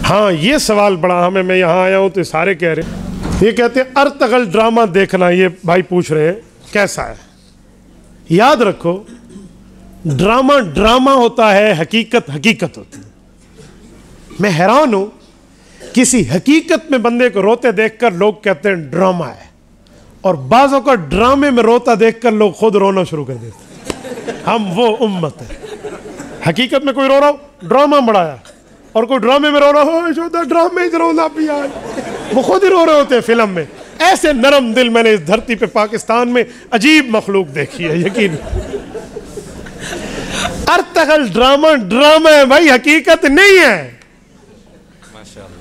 ہاں یہ سوال بڑا ہمیں، میں یہاں آیا ہوں تو سارے کہہ رہے ہیں، یہ کہتے ہیں ارطغرل ڈرامہ دیکھنا، یہ بھائی پوچھ رہے ہیں کیسا ہے؟ یاد رکھو ڈرامہ ڈرامہ ہوتا ہے، حقیقت حقیقت ہوتی ہے۔ میں حیران ہوں کسی حقیقت میں بندے کو روتے دیکھ کر لوگ کہتے ہیں ڈرامہ ہے، اور بعضوں کا ڈرامے میں روتا دیکھ کر لوگ خود رونا شروع کر دیتے ہیں۔ ہم وہ امت ہے، حقیقت میں کوئی رو رہا ہو ڈرامہ بڑھایا، اور کوئی ڈرامے میں رو رہا ہو جو ڈرامے سے رونا بھی آئے، وہ خود ہی رو رہے ہوتے ہیں فلم میں۔ ایسے نرم دل میں نے اس دھرتی پہ پاکستان میں عجیب مخلوق دیکھی ہے، یقین۔ ارطغرل ڈرامہ ڈرامہ ہے بھائی، حقیقت نہیں ہے۔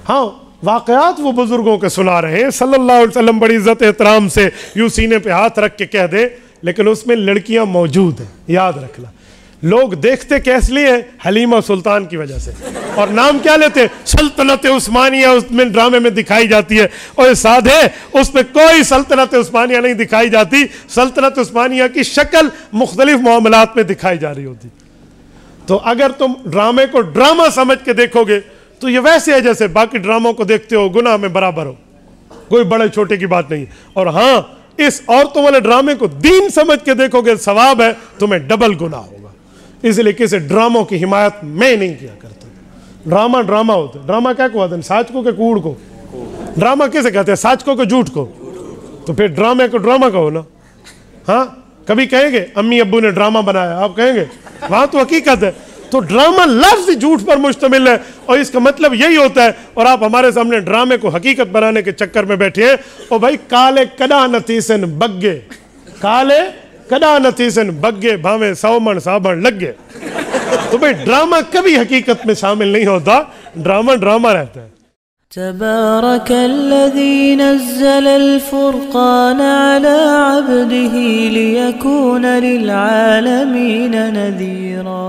ہاں واقعات وہ بزرگوں کے سنا رہے ہیں، صلی اللہ علیہ وسلم بڑی عزت احترام سے یوں سینے پہ ہاتھ رکھ کے کہہ دے، لیکن اس میں لڑکیاں موجود ہیں، یاد رکھنا۔ لوگ دیکھتے کیس لیے ہیں؟ حلیمہ سلطان کی وجہ سے، اور نام کیا لیتے ہیں؟ سلطنت عثمانیہ اس میں ڈرامے میں دکھائی جاتی ہے، اور ساتھ ہے اس میں کوئی سلطنت عثمانیہ نہیں دکھائی جاتی، سلطنت عثمانیہ کی شکل مختلف معاملات میں دکھائی جا رہی ہوتی۔ تو اگر تم ڈرامے کو ڈرامہ سمجھ کے دیکھو گے تو یہ ویسے ہے جیسے باقی ڈراموں کو دیکھتے ہو، گناہ میں برابر ہو، کوئی بڑے چھوٹے کی بات نہیں ہے۔ اور ہاں اس عورتوں والے ڈرامے کو دین سمجھ کے دیکھو گے ثواب ہے، تمہیں ڈبل گناہ ہوگا۔ اس لیے کسی ڈراموں کی حمایت میں نہیں کیا کرتا۔ ڈرامہ ڈرامہ ہوتا ہے، ڈرامہ کیا کہتے ہیں؟ ساچ کو کہ کوڑ کو؟ ڈرامہ کیسے کہتے ہیں؟ ساچ کو کہ جھوٹ کو؟ تو پھر ڈرامے کو ڈرامہ کہو نا۔ ہاں کبھی کہیں گے امی ابو نے ڈرامہ بنایا، آپ کہیں گے؟ وہاں تو حقیقت ہے۔ تو ڈرامہ لفظ جھوٹ پر مشتمل ہے، اور اس کا مطلب یہی ہوتا ہے، اور آپ ہمارے سامنے ڈرامے کو حقیقت بنانے کے چکر میں بیٹھے ہیں۔ اور بھائی کالے کدا نتیسن بگے، کالے کدا نتیسن بگے بھاویں 100 من صابن لگ گئے۔ تو بھائی ڈرامہ کبھی حقیقت میں شامل نہیں ہوتا، ڈرامہ ڈرامہ رہتا ہے۔ تبارك الذي نزل الفرقان على عبده ليكون للعالمين نذيرا